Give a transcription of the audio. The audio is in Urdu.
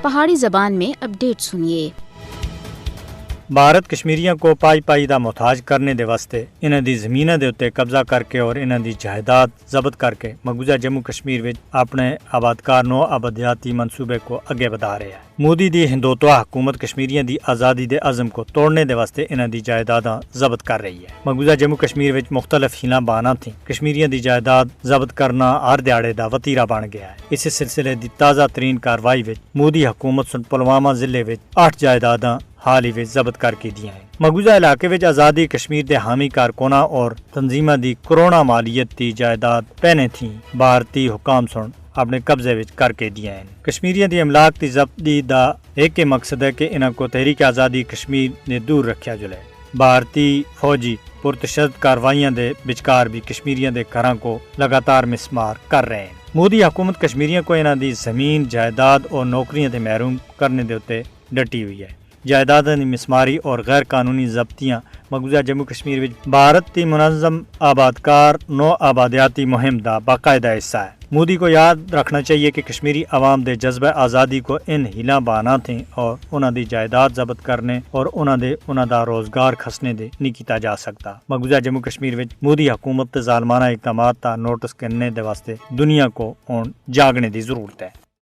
پہاڑی زبان میں اپڈیٹ سنیے۔ بھارت کشمیریاں کو پائی پائی دا محتاج کرنے دے واسطے انہاں دی زمیناں دے اتے قبضہ کر کے اور انہاں دی جائیداد ضبط کر کے مقبوضہ جموں کشمیر وچ اپنے آبادکار نو آبادیاتی منصوبے کو اگے بڑھا رہے ہیں۔ مودی دی ہندوتوا حکومت کشمیریاں دی آزادی دے عزم کو توڑنے دے واسطے انہاں دی جائیداداں ضبط کر رہی ہے۔ مقبوضہ جموں کشمیر وچ مختلف ہیلاں بہاناں تھیں۔ کشمیریاں دی جائیداد ضبط کرنا ہر دیہڑے دا وتیرہ بن گیا ہے۔ اس سلسلے دی تازہ ترین کاروائی وچ مودی حکومت سن پلوامہ ضلع وچ 8 جائیداداں حال ہی وچ ضبط کر کے دیا ہیں۔ مقبوضہ علاقے وچ آزادی کشمیر دے حامی کارکناں اور تنظیماں دی کروڑاں مالیت دی جائیداد پہنے تھیں بھارتی حکام سن اپنے قبضے وچ کر کے دیا ہیں۔ کشمیریاں دی املاک دی ضبطی دا ایک مقصد ہے کہ انہاں کو تحریک آزادی کشمیر نے دور رکھیا جلے۔ بھارتی فوجی پرتشدد کاروائیاں دے بچکار بھی کشمیریاں دے گھراں کو لگاتار مسمار کر رہے ہیں۔ مودی حکومت کشمیریاں کو انہاں دی زمین جائیداد اور نوکریاں تے محروم کرنے دے اتے ڈٹی ہوئی ہے۔ جائیداداں دی مسماری اور غیر قانونی ضبطیاں مقبوضہ جموں کشمیر وچ بھارت دی منظم آبادکار نو آبادیاتی مہم دا باقاعدہ حصہ ہے۔ مودی کو یاد رکھنا چاہیے کہ کشمیری عوام دے جذبہ آزادی کو ان ہیلاں بہانا تھیں اور انہاں دی جائیداد ضبط کرنے اور انہاں دا روزگار کھسنے دے نہیں کیتا جا سکتا۔ مقبوضہ جموں کشمیر وچ مودی حکومت تے ظالمانہ اقدامات دا نوٹس کرنے دے واسطے دنیا کو ہن جاگنے دی ضرورت ہے۔